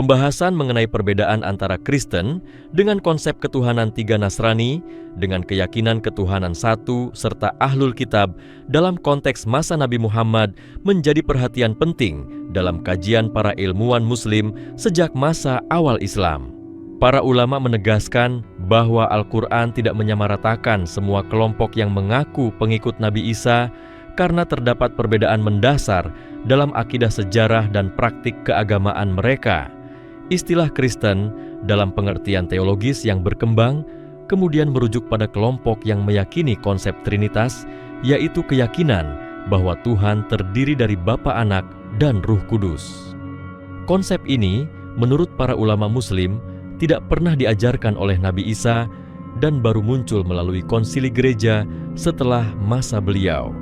Pembahasan mengenai perbedaan antara Kristen dengan konsep ketuhanan tiga Nasrani, dengan keyakinan ketuhanan satu, serta Ahlul Kitab dalam konteks masa Nabi Muhammad menjadi perhatian penting dalam kajian para ilmuwan Muslim sejak masa awal Islam. Para ulama menegaskan bahwa Al-Quran tidak menyamaratakan semua kelompok yang mengaku pengikut Nabi Isa karena terdapat perbedaan mendasar dalam akidah sejarah dan praktik keagamaan mereka. Istilah Kristen dalam pengertian teologis yang berkembang kemudian merujuk pada kelompok yang meyakini konsep Trinitas, yaitu keyakinan bahwa Tuhan terdiri dari Bapa, Anak, dan Ruh Kudus. Konsep ini, menurut para ulama Muslim, tidak pernah diajarkan oleh Nabi Isa dan baru muncul melalui konsili gereja setelah masa beliau.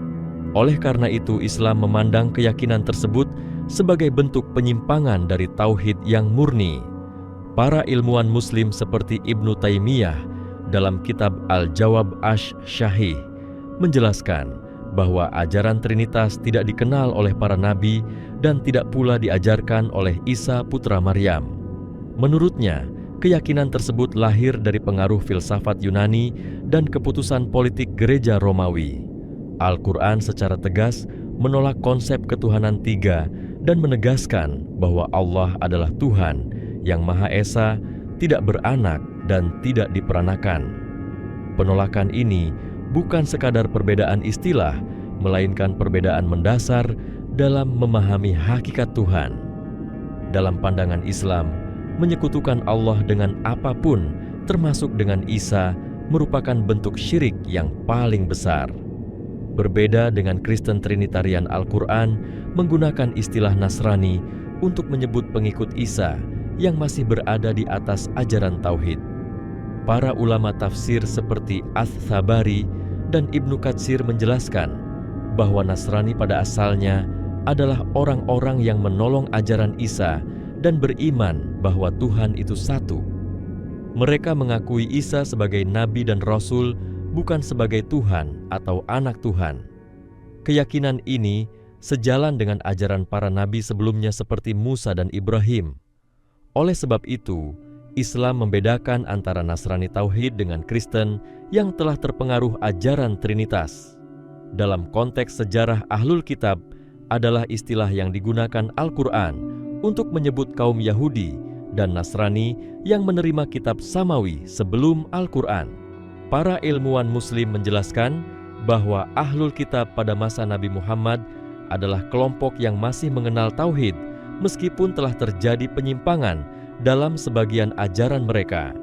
Oleh karena itu, Islam memandang keyakinan tersebut sebagai bentuk penyimpangan dari tauhid yang murni. Para ilmuwan Muslim seperti Ibnu Taimiyah dalam kitab Al-Jawab Asy-Syahih menjelaskan bahwa ajaran Trinitas tidak dikenal oleh para nabi dan tidak pula diajarkan oleh Isa putra Maryam. Menurutnya, keyakinan tersebut lahir dari pengaruh filsafat Yunani dan keputusan politik gereja Romawi. Al-Quran secara tegas menolak konsep ketuhanan tiga dan menegaskan bahwa Allah adalah Tuhan yang Maha Esa, tidak beranak dan tidak diperanakan. Penolakan ini bukan sekadar perbedaan istilah, melainkan perbedaan mendasar dalam memahami hakikat Tuhan. Dalam pandangan Islam, menyekutukan Allah dengan apapun, termasuk dengan Isa, merupakan bentuk syirik yang paling besar. Berbeda dengan Kristen Trinitarian, Al-Quran menggunakan istilah Nasrani untuk menyebut pengikut Isa yang masih berada di atas ajaran Tauhid. Para ulama tafsir seperti Ats-Tsabari dan Ibnu Katsir menjelaskan bahwa Nasrani pada asalnya adalah orang-orang yang menolong ajaran Isa dan beriman bahwa Tuhan itu satu. Mereka mengakui Isa sebagai nabi dan rasul, bukan sebagai Tuhan atau anak Tuhan. Keyakinan ini sejalan dengan ajaran para nabi sebelumnya seperti Musa dan Ibrahim. Oleh sebab itu, Islam membedakan antara Nasrani Tauhid dengan Kristen yang telah terpengaruh ajaran Trinitas. Dalam konteks sejarah Ahlul Kitab adalah istilah yang digunakan Al-Quran untuk menyebut kaum Yahudi dan Nasrani yang menerima kitab Samawi sebelum Al-Quran. Para ilmuwan Muslim menjelaskan bahwa Ahlul Kitab pada masa Nabi Muhammad adalah kelompok yang masih mengenal Tauhid meskipun telah terjadi penyimpangan dalam sebagian ajaran mereka.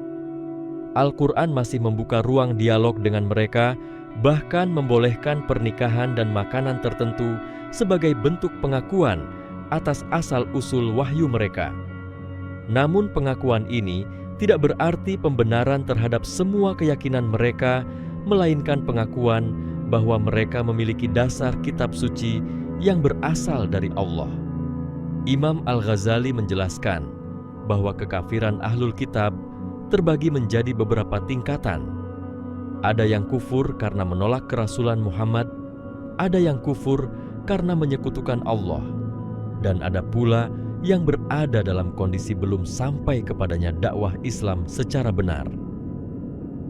Al-Quran masih membuka ruang dialog dengan mereka, bahkan membolehkan pernikahan dan makanan tertentu sebagai bentuk pengakuan atas asal-usul wahyu mereka. Namun pengakuan ini tidak berarti pembenaran terhadap semua keyakinan mereka, melainkan pengakuan bahwa mereka memiliki dasar kitab suci yang berasal dari Allah. Imam Al-Ghazali menjelaskan bahwa kekafiran Ahlul Kitab terbagi menjadi beberapa tingkatan. Ada yang kufur karena menolak kerasulan Muhammad, ada yang kufur karena menyekutukan Allah, dan ada pula yang berada dalam kondisi belum sampai kepadanya dakwah Islam secara benar.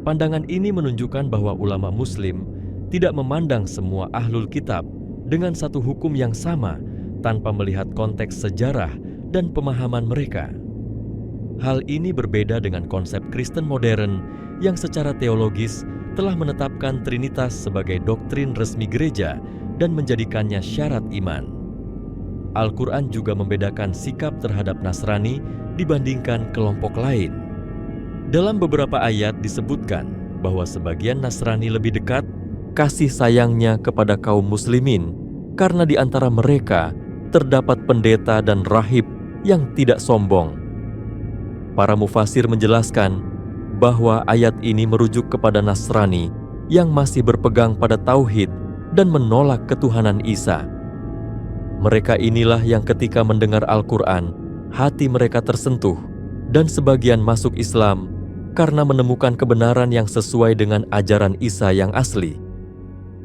Pandangan ini menunjukkan bahwa ulama Muslim tidak memandang semua Ahlul Kitab dengan satu hukum yang sama tanpa melihat konteks sejarah dan pemahaman mereka. Hal ini berbeda dengan konsep Kristen modern yang secara teologis telah menetapkan Trinitas sebagai doktrin resmi gereja dan menjadikannya syarat iman. Al-Quran juga membedakan sikap terhadap Nasrani dibandingkan kelompok lain. Dalam beberapa ayat disebutkan bahwa sebagian Nasrani lebih dekat kasih sayangnya kepada kaum muslimin karena di antara mereka terdapat pendeta dan rahib yang tidak sombong. Para mufasir menjelaskan bahwa ayat ini merujuk kepada Nasrani yang masih berpegang pada tauhid dan menolak ketuhanan Isa. Mereka inilah yang ketika mendengar Al-Quran, hati mereka tersentuh, dan sebagian masuk Islam karena menemukan kebenaran yang sesuai dengan ajaran Isa yang asli.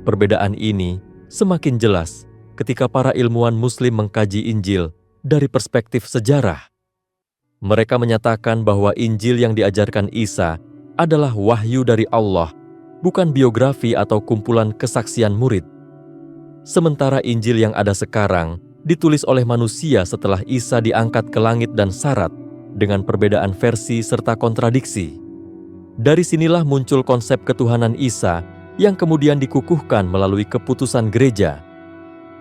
Perbedaan ini semakin jelas ketika para ilmuwan Muslim mengkaji Injil dari perspektif sejarah. Mereka menyatakan bahwa Injil yang diajarkan Isa adalah wahyu dari Allah, bukan biografi atau kumpulan kesaksian murid. Sementara Injil yang ada sekarang ditulis oleh manusia setelah Isa diangkat ke langit dan sarat, dengan perbedaan versi serta kontradiksi. Dari sinilah muncul konsep ketuhanan Isa yang kemudian dikukuhkan melalui keputusan gereja.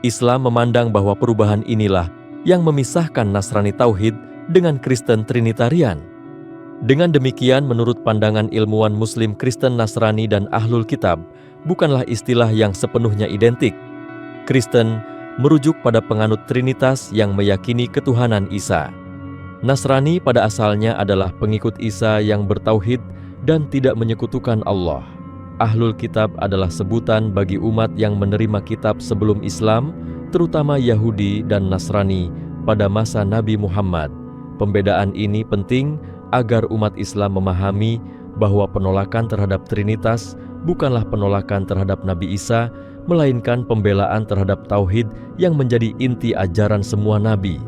Islam memandang bahwa perubahan inilah yang memisahkan Nasrani Tauhid dengan Kristen Trinitarian. Dengan demikian, menurut pandangan ilmuwan Muslim, Kristen Nasrani dan Ahlul Kitab bukanlah istilah yang sepenuhnya identik. Kristen merujuk pada penganut Trinitas yang meyakini ketuhanan Isa. Nasrani pada asalnya adalah pengikut Isa yang bertauhid dan tidak menyekutukan Allah. Ahlul Kitab adalah sebutan bagi umat yang menerima kitab sebelum Islam, terutama Yahudi dan Nasrani pada masa Nabi Muhammad. Pembedaan ini penting agar umat Islam memahami bahwa penolakan terhadap Trinitas bukanlah penolakan terhadap Nabi Isa, melainkan pembelaan terhadap tauhid yang menjadi inti ajaran semua nabi.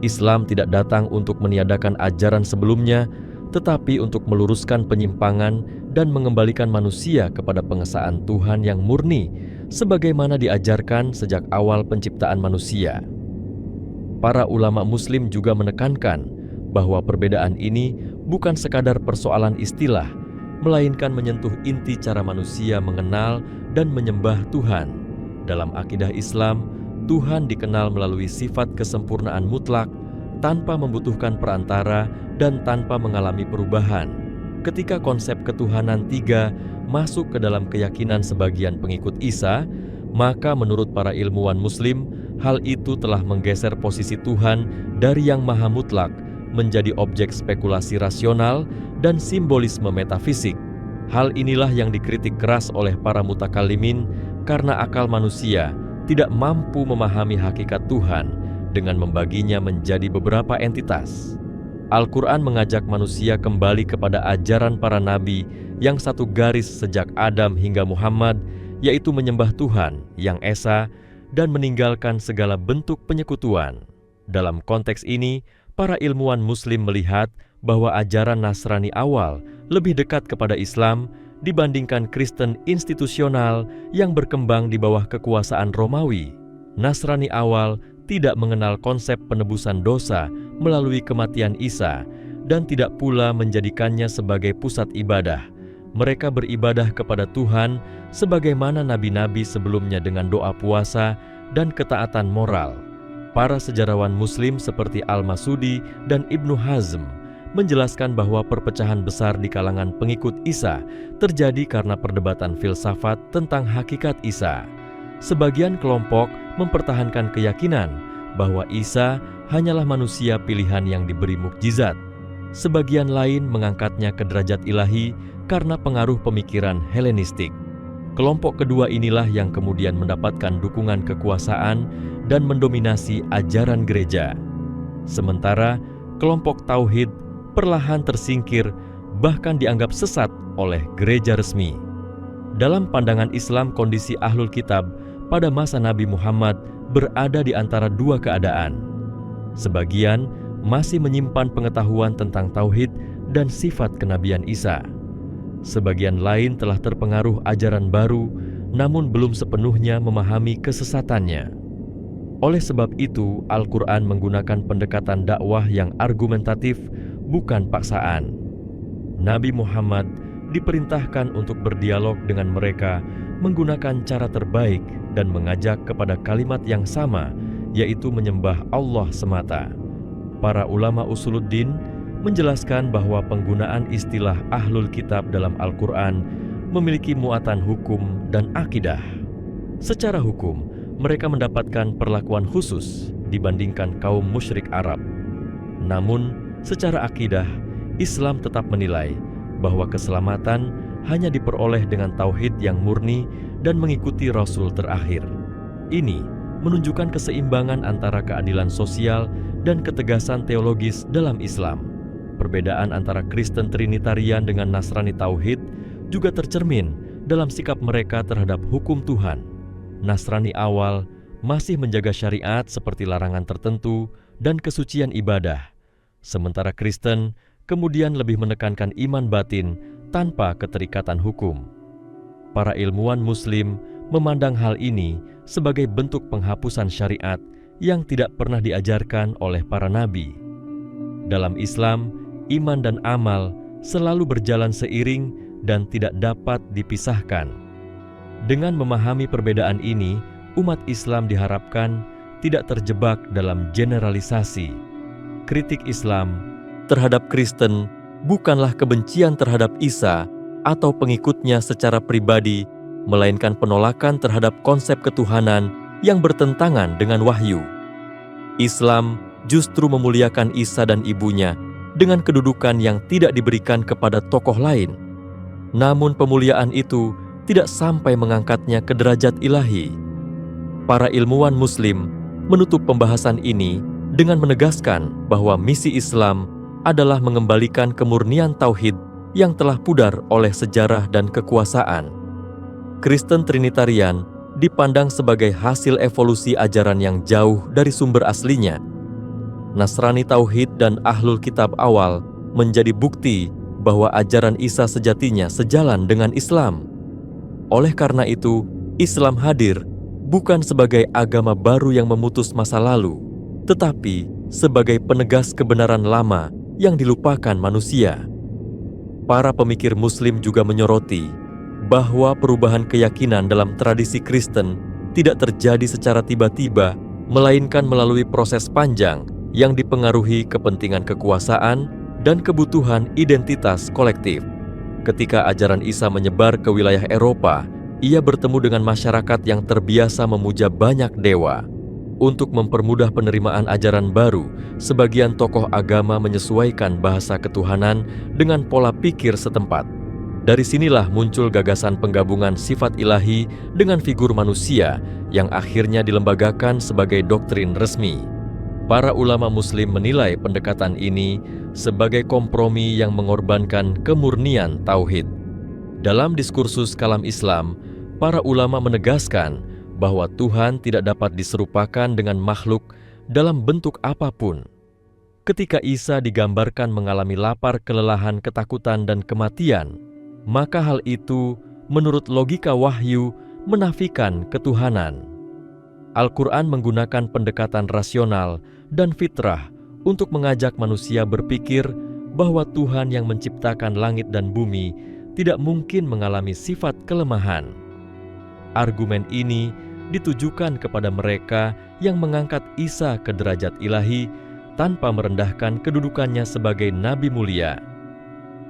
Islam tidak datang untuk meniadakan ajaran sebelumnya, tetapi untuk meluruskan penyimpangan dan mengembalikan manusia kepada pengesaan Tuhan yang murni, sebagaimana diajarkan sejak awal penciptaan manusia. Para ulama Muslim juga menekankan bahwa perbedaan ini bukan sekadar persoalan istilah, melainkan menyentuh inti cara manusia mengenal dan menyembah Tuhan. Dalam akidah Islam, Tuhan dikenal melalui sifat kesempurnaan mutlak, tanpa membutuhkan perantara dan tanpa mengalami perubahan. Ketika konsep ketuhanan tiga masuk ke dalam keyakinan sebagian pengikut Isa, maka menurut para ilmuwan Muslim, hal itu telah menggeser posisi Tuhan dari yang maha mutlak menjadi objek spekulasi rasional dan simbolisme metafisik. Hal inilah yang dikritik keras oleh para mutakallimin karena akal manusia tidak mampu memahami hakikat Tuhan dengan membaginya menjadi beberapa entitas. Al-Quran mengajak manusia kembali kepada ajaran para nabi yang satu garis sejak Adam hingga Muhammad, yaitu menyembah Tuhan yang Esa dan meninggalkan segala bentuk penyekutuan. Dalam konteks ini, para ilmuwan Muslim melihat bahwa ajaran Nasrani awal lebih dekat kepada Islam dibandingkan Kristen institusional yang berkembang di bawah kekuasaan Romawi. Nasrani awal tidak mengenal konsep penebusan dosa melalui kematian Isa dan tidak pula menjadikannya sebagai pusat ibadah. Mereka beribadah kepada Tuhan sebagaimana nabi-nabi sebelumnya dengan doa puasa dan ketaatan moral. Para sejarawan Muslim seperti Al-Masudi dan Ibnu Hazm menjelaskan bahwa perpecahan besar di kalangan pengikut Isa terjadi karena perdebatan filsafat tentang hakikat Isa. Sebagian kelompok mempertahankan keyakinan bahwa Isa hanyalah manusia pilihan yang diberi mukjizat. Sebagian lain mengangkatnya ke derajat ilahi karena pengaruh pemikiran Helenistik. Kelompok kedua inilah yang kemudian mendapatkan dukungan kekuasaan dan mendominasi ajaran gereja. Sementara kelompok Tauhid perlahan tersingkir, bahkan dianggap sesat oleh gereja resmi. Dalam pandangan Islam, kondisi Ahlul Kitab pada masa Nabi Muhammad berada di antara dua keadaan. Sebagian masih menyimpan pengetahuan tentang Tauhid dan sifat kenabian Isa. Sebagian lain telah terpengaruh ajaran baru, namun belum sepenuhnya memahami kesesatannya. Oleh sebab itu, Al-Quran menggunakan pendekatan dakwah yang argumentatif, bukan paksaan. Nabi Muhammad diperintahkan untuk berdialog dengan mereka menggunakan cara terbaik dan mengajak kepada kalimat yang sama, yaitu menyembah Allah semata. Para ulama usuluddin menjelaskan bahwa penggunaan istilah Ahlul Kitab dalam Al-Quran memiliki muatan hukum dan akidah. Secara hukum, mereka mendapatkan perlakuan khusus dibandingkan kaum musyrik Arab. Namun, secara akidah, Islam tetap menilai bahwa keselamatan hanya diperoleh dengan tauhid yang murni dan mengikuti Rasul terakhir. Ini menunjukkan keseimbangan antara keadilan sosial dan ketegasan teologis dalam Islam. Perbedaan antara Kristen Trinitarian dengan Nasrani Tauhid juga tercermin dalam sikap mereka terhadap hukum Tuhan. Nasrani awal masih menjaga syariat seperti larangan tertentu dan kesucian ibadah. Sementara Kristen kemudian lebih menekankan iman batin tanpa keterikatan hukum. Para ilmuwan Muslim memandang hal ini sebagai bentuk penghapusan syariat yang tidak pernah diajarkan oleh para nabi. Dalam Islam, iman dan amal selalu berjalan seiring dan tidak dapat dipisahkan. Dengan memahami perbedaan ini, umat Islam diharapkan tidak terjebak dalam generalisasi. Kritik Islam terhadap Kristen bukanlah kebencian terhadap Isa atau pengikutnya secara pribadi, melainkan penolakan terhadap konsep ketuhanan yang bertentangan dengan wahyu. Islam justru memuliakan Isa dan ibunya dengan kedudukan yang tidak diberikan kepada tokoh lain. Namun pemuliaan itu tidak sampai mengangkatnya ke derajat ilahi. Para ilmuwan Muslim menutup pembahasan ini dengan menegaskan bahwa misi Islam adalah mengembalikan kemurnian tauhid yang telah pudar oleh sejarah dan kekuasaan. Kristen Trinitarian dipandang sebagai hasil evolusi ajaran yang jauh dari sumber aslinya. Nasrani Tauhid dan Ahlul Kitab awal menjadi bukti bahwa ajaran Isa sejatinya sejalan dengan Islam. Oleh karena itu, Islam hadir bukan sebagai agama baru yang memutus masa lalu, tetapi sebagai penegas kebenaran lama yang dilupakan manusia. Para pemikir Muslim juga menyoroti bahwa perubahan keyakinan dalam tradisi Kristen tidak terjadi secara tiba-tiba, melainkan melalui proses panjang yang dipengaruhi kepentingan kekuasaan dan kebutuhan identitas kolektif. Ketika ajaran Isa menyebar ke wilayah Eropa, ia bertemu dengan masyarakat yang terbiasa memuja banyak dewa. Untuk mempermudah penerimaan ajaran baru, sebagian tokoh agama menyesuaikan bahasa ketuhanan dengan pola pikir setempat. Dari sinilah muncul gagasan penggabungan sifat ilahi dengan figur manusia yang akhirnya dilembagakan sebagai doktrin resmi. Para ulama Muslim menilai pendekatan ini sebagai kompromi yang mengorbankan kemurnian tauhid. Dalam diskursus Kalam Islam, para ulama menegaskan bahwa Tuhan tidak dapat diserupakan dengan makhluk dalam bentuk apapun. Ketika Isa digambarkan mengalami lapar, kelelahan, ketakutan, dan kematian, maka hal itu menurut logika wahyu menafikan ketuhanan. Al-Quran menggunakan pendekatan rasional dan fitrah untuk mengajak manusia berpikir bahwa Tuhan yang menciptakan langit dan bumi tidak mungkin mengalami sifat kelemahan. Argumen ini ditujukan kepada mereka yang mengangkat Isa ke derajat ilahi tanpa merendahkan kedudukannya sebagai nabi mulia.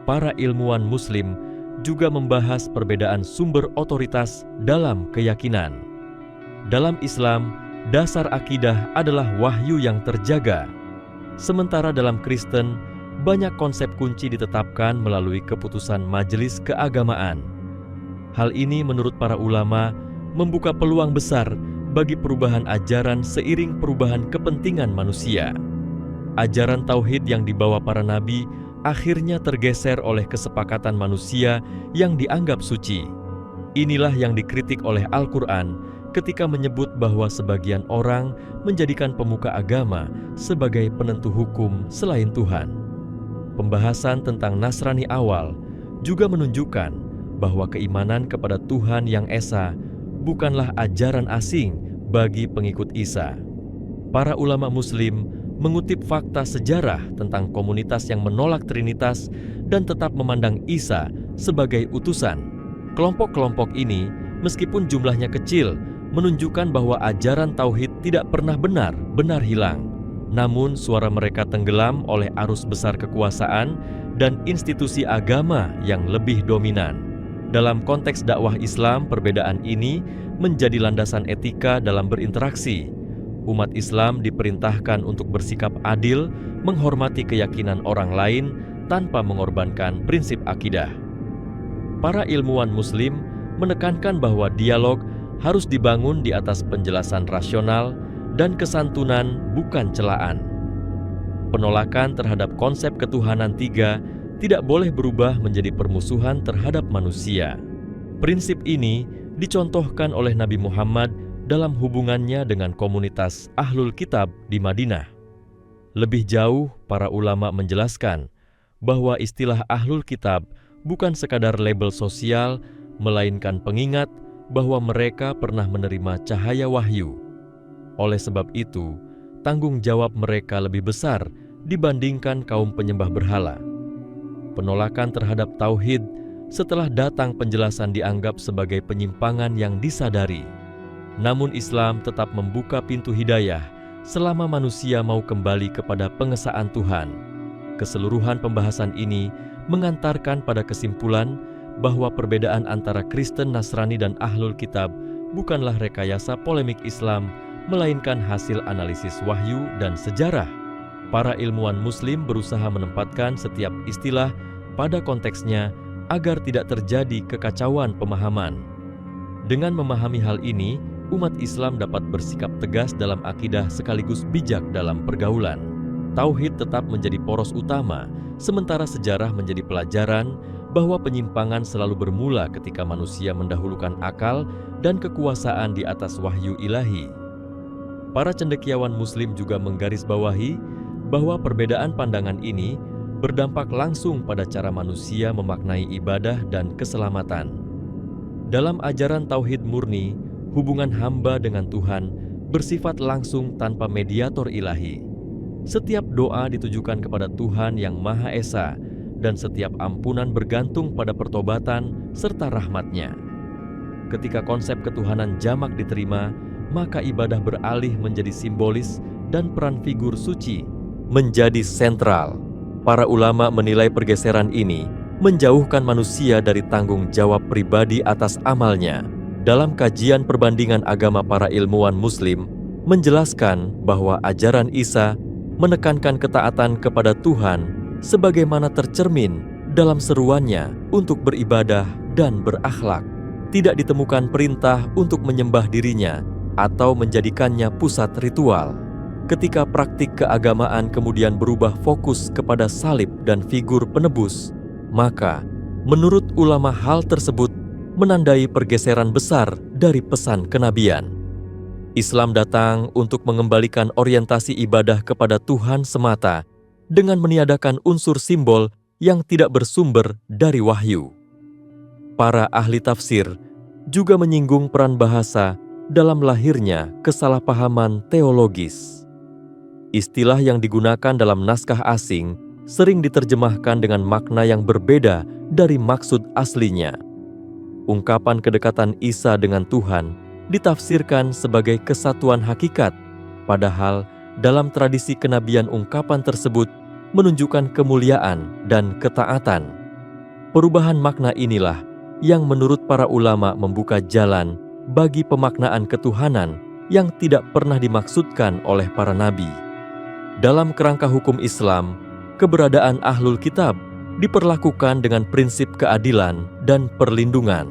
Para ilmuwan Muslim juga membahas perbedaan sumber otoritas dalam keyakinan. Dalam Islam, dasar akidah adalah wahyu yang terjaga. Sementara dalam Kristen, banyak konsep kunci ditetapkan melalui keputusan majelis keagamaan. Hal ini menurut para ulama membuka peluang besar bagi perubahan ajaran seiring perubahan kepentingan manusia. Ajaran tauhid yang dibawa para nabi akhirnya tergeser oleh kesepakatan manusia yang dianggap suci. Inilah yang dikritik oleh Al-Quran ketika menyebut bahwa sebagian orang menjadikan pemuka agama sebagai penentu hukum selain Tuhan. Pembahasan tentang Nasrani awal juga menunjukkan bahwa keimanan kepada Tuhan yang Esa bukanlah ajaran asing bagi pengikut Isa. Para ulama Muslim mengutip fakta sejarah tentang komunitas yang menolak Trinitas dan tetap memandang Isa sebagai utusan. Kelompok-kelompok ini, meskipun jumlahnya kecil, menunjukkan bahwa ajaran tauhid tidak pernah benar-benar hilang. Namun suara mereka tenggelam oleh arus besar kekuasaan dan institusi agama yang lebih dominan. Dalam konteks dakwah Islam, perbedaan ini menjadi landasan etika dalam berinteraksi. Umat Islam diperintahkan untuk bersikap adil, menghormati keyakinan orang lain tanpa mengorbankan prinsip akidah. Para ilmuwan Muslim menekankan bahwa dialog harus dibangun di atas penjelasan rasional dan kesantunan, bukan celaan. Penolakan terhadap konsep ketuhanan tiga tidak boleh berubah menjadi permusuhan terhadap manusia. Prinsip ini dicontohkan oleh Nabi Muhammad dalam hubungannya dengan komunitas Ahlul Kitab di Madinah. Lebih jauh, para ulama menjelaskan bahwa istilah Ahlul Kitab bukan sekadar label sosial, melainkan pengingat bahwa mereka pernah menerima cahaya wahyu. Oleh sebab itu, tanggung jawab mereka lebih besar dibandingkan kaum penyembah berhala. Penolakan terhadap tauhid setelah datang penjelasan dianggap sebagai penyimpangan yang disadari. Namun Islam tetap membuka pintu hidayah selama manusia mau kembali kepada pengesaan Tuhan. Keseluruhan pembahasan ini mengantarkan pada kesimpulan bahwa perbedaan antara Kristen, Nasrani, dan Ahlul Kitab bukanlah rekayasa polemik Islam, melainkan hasil analisis wahyu dan sejarah. Para ilmuwan Muslim berusaha menempatkan setiap istilah pada konteksnya agar tidak terjadi kekacauan pemahaman. Dengan memahami hal ini, umat Islam dapat bersikap tegas dalam akidah sekaligus bijak dalam pergaulan. Tauhid tetap menjadi poros utama, sementara sejarah menjadi pelajaran bahwa penyimpangan selalu bermula ketika manusia mendahulukan akal dan kekuasaan di atas wahyu ilahi. Para cendekiawan Muslim juga menggarisbawahi bahwa perbedaan pandangan ini berdampak langsung pada cara manusia memaknai ibadah dan keselamatan. Dalam ajaran tauhid murni, hubungan hamba dengan Tuhan bersifat langsung tanpa mediator ilahi. Setiap doa ditujukan kepada Tuhan yang Maha Esa, dan setiap ampunan bergantung pada pertobatan serta rahmat-Nya. Ketika konsep ketuhanan jamak diterima, maka ibadah beralih menjadi simbolis dan peran figur suci menjadi sentral. Para ulama menilai pergeseran ini menjauhkan manusia dari tanggung jawab pribadi atas amalnya. Dalam kajian perbandingan agama, para ilmuwan Muslim menjelaskan bahwa ajaran Isa menekankan ketaatan kepada Tuhan sebagaimana tercermin dalam seruannya untuk beribadah dan berakhlak. Tidak ditemukan perintah untuk menyembah dirinya atau menjadikannya pusat ritual. Ketika praktik keagamaan kemudian berubah fokus kepada salib dan figur penebus, maka menurut ulama hal tersebut menandai pergeseran besar dari pesan kenabian. Islam datang untuk mengembalikan orientasi ibadah kepada Tuhan semata dengan meniadakan unsur simbol yang tidak bersumber dari wahyu. Para ahli tafsir juga menyinggung peran bahasa dalam lahirnya kesalahpahaman teologis. Istilah yang digunakan dalam naskah asing sering diterjemahkan dengan makna yang berbeda dari maksud aslinya. Ungkapan kedekatan Isa dengan Tuhan ditafsirkan sebagai kesatuan hakikat, padahal dalam tradisi kenabian ungkapan tersebut menunjukkan kemuliaan dan ketaatan. Perubahan makna inilah yang menurut para ulama membuka jalan bagi pemaknaan ketuhanan yang tidak pernah dimaksudkan oleh para nabi. Dalam kerangka hukum Islam, keberadaan Ahlul Kitab diperlakukan dengan prinsip keadilan dan perlindungan.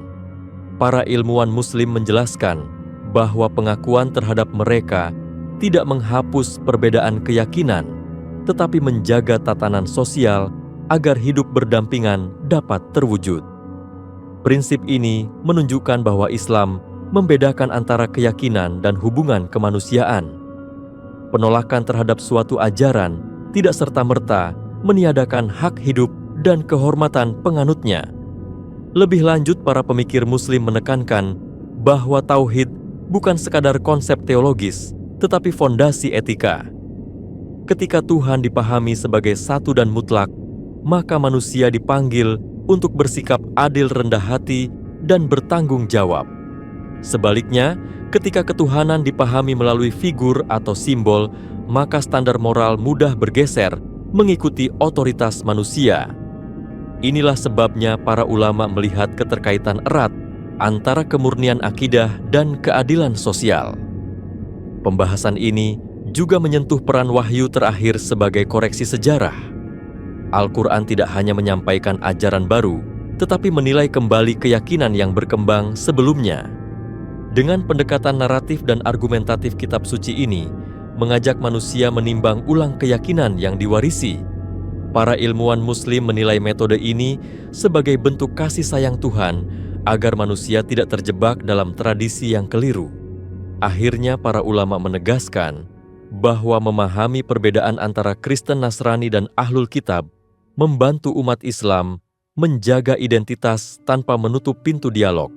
Para ilmuwan Muslim menjelaskan bahwa pengakuan terhadap mereka tidak menghapus perbedaan keyakinan, tetapi menjaga tatanan sosial agar hidup berdampingan dapat terwujud. Prinsip ini menunjukkan bahwa Islam membedakan antara keyakinan dan hubungan kemanusiaan. Penolakan terhadap suatu ajaran tidak serta-merta meniadakan hak hidup dan kehormatan penganutnya. Lebih lanjut, para pemikir Muslim menekankan bahwa tauhid bukan sekadar konsep teologis, tetapi fondasi etika. Ketika Tuhan dipahami sebagai satu dan mutlak, maka manusia dipanggil untuk bersikap adil, rendah hati, dan bertanggung jawab. Sebaliknya, ketika ketuhanan dipahami melalui figur atau simbol, maka standar moral mudah bergeser mengikuti otoritas manusia. Inilah sebabnya para ulama melihat keterkaitan erat antara kemurnian akidah dan keadilan sosial. Pembahasan ini juga menyentuh peran wahyu terakhir sebagai koreksi sejarah. Al-Quran tidak hanya menyampaikan ajaran baru, tetapi menilai kembali keyakinan yang berkembang sebelumnya. Dengan pendekatan naratif dan argumentatif kitab suci ini, mengajak manusia menimbang ulang keyakinan yang diwarisi. Para ilmuwan Muslim menilai metode ini sebagai bentuk kasih sayang Tuhan agar manusia tidak terjebak dalam tradisi yang keliru. Akhirnya para ulama menegaskan bahwa memahami perbedaan antara Kristen Nasrani dan Ahlul Kitab membantu umat Islam menjaga identitas tanpa menutup pintu dialog.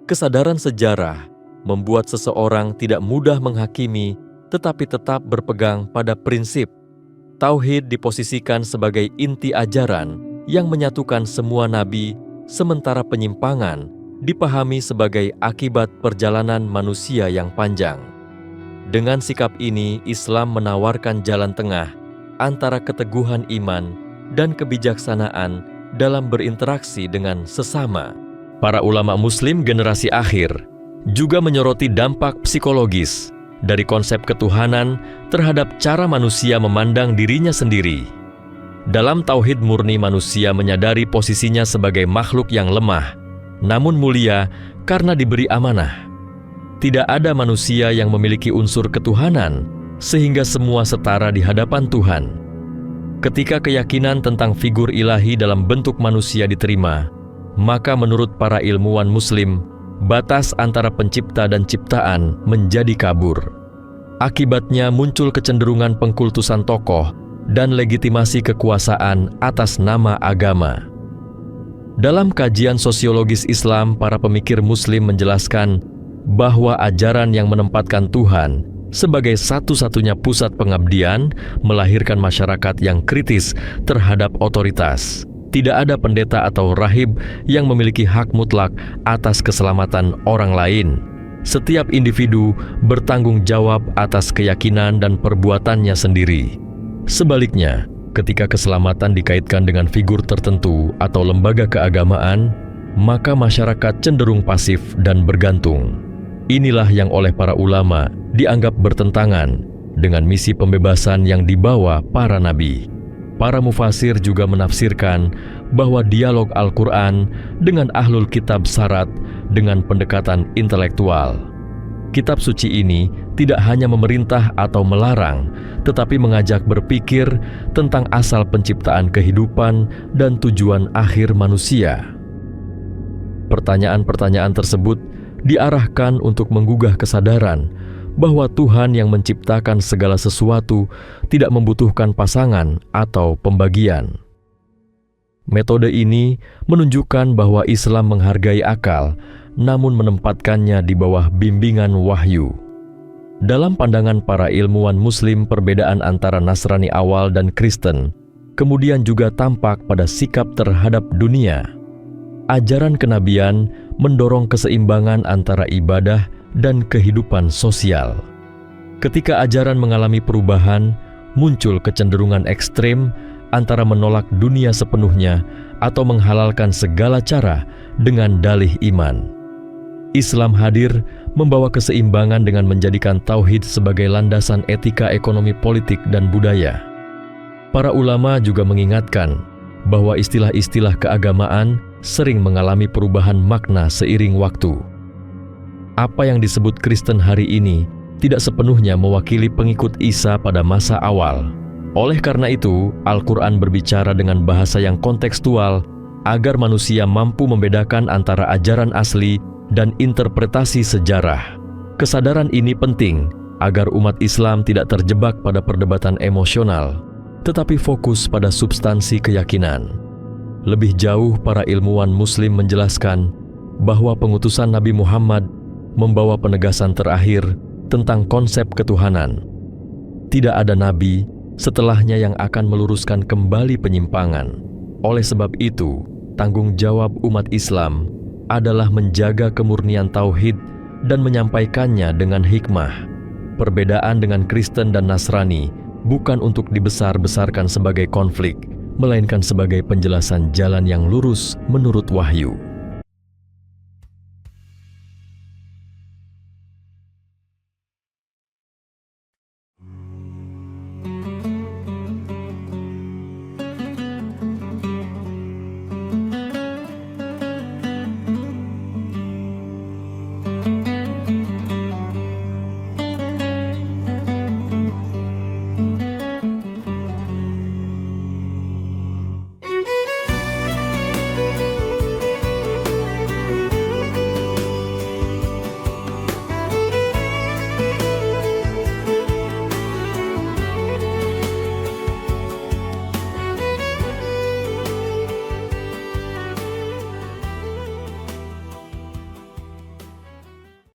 Kesadaran sejarah membuat seseorang tidak mudah menghakimi, tetapi tetap berpegang pada prinsip. Tauhid diposisikan sebagai inti ajaran yang menyatukan semua nabi, sementara penyimpangan dipahami sebagai akibat perjalanan manusia yang panjang. Dengan sikap ini, Islam menawarkan jalan tengah antara keteguhan iman dan kebijaksanaan dalam berinteraksi dengan sesama. Para ulama Muslim generasi akhir juga menyoroti dampak psikologis dari konsep ketuhanan terhadap cara manusia memandang dirinya sendiri. Dalam tauhid murni, manusia menyadari posisinya sebagai makhluk yang lemah, namun mulia karena diberi amanah. Tidak ada manusia yang memiliki unsur ketuhanan, sehingga semua setara di hadapan Tuhan. Ketika keyakinan tentang figur ilahi dalam bentuk manusia diterima, maka menurut para ilmuwan Muslim, batas antara pencipta dan ciptaan menjadi kabur. Akibatnya muncul kecenderungan pengkultusan tokoh dan legitimasi kekuasaan atas nama agama. Dalam kajian sosiologis Islam, para pemikir Muslim menjelaskan bahwa ajaran yang menempatkan Tuhan sebagai satu-satunya pusat pengabdian melahirkan masyarakat yang kritis terhadap otoritas. Tidak ada pendeta atau rahib yang memiliki hak mutlak atas keselamatan orang lain. Setiap individu bertanggung jawab atas keyakinan dan perbuatannya sendiri. Sebaliknya, ketika keselamatan dikaitkan dengan figur tertentu atau lembaga keagamaan, maka masyarakat cenderung pasif dan bergantung. Inilah yang oleh para ulama dianggap bertentangan dengan misi pembebasan yang dibawa para nabi. Para mufasir juga menafsirkan bahwa dialog Al-Quran dengan Ahlul Kitab syarat dengan pendekatan intelektual. Kitab suci ini tidak hanya memerintah atau melarang, tetapi mengajak berpikir tentang asal penciptaan kehidupan dan tujuan akhir manusia. Pertanyaan-pertanyaan tersebut diarahkan untuk menggugah kesadaran bahwa Tuhan yang menciptakan segala sesuatu tidak membutuhkan pasangan atau pembagian. Metode ini menunjukkan bahwa Islam menghargai akal, namun menempatkannya di bawah bimbingan wahyu. Dalam pandangan para ilmuwan Muslim, perbedaan antara Nasrani awal dan Kristen kemudian juga tampak pada sikap terhadap dunia. Ajaran kenabian mendorong keseimbangan antara ibadah dan kehidupan sosial. Ketika ajaran mengalami perubahan, muncul kecenderungan ekstrem antara menolak dunia sepenuhnya atau menghalalkan segala cara dengan dalih iman. Islam hadir membawa keseimbangan dengan menjadikan tauhid sebagai landasan etika ekonomi politik dan budaya. Para ulama juga mengingatkan bahwa istilah-istilah keagamaan sering mengalami perubahan makna seiring waktu. Apa yang disebut Kristen hari ini tidak sepenuhnya mewakili pengikut Isa pada masa awal. Oleh karena itu, Al-Quran berbicara dengan bahasa yang kontekstual agar manusia mampu membedakan antara ajaran asli dan interpretasi sejarah. Kesadaran ini penting agar umat Islam tidak terjebak pada perdebatan emosional, tetapi fokus pada substansi keyakinan. Lebih jauh, para ilmuwan Muslim menjelaskan bahwa pengutusan Nabi Muhammad membawa penegasan terakhir tentang konsep ketuhanan. Tidak ada nabi setelahnya yang akan meluruskan kembali penyimpangan. Oleh sebab itu, tanggung jawab umat Islam adalah menjaga kemurnian tauhid dan menyampaikannya dengan hikmah. Perbedaan dengan Kristen dan Nasrani bukan untuk dibesar-besarkan sebagai konflik, melainkan sebagai penjelasan jalan yang lurus menurut wahyu.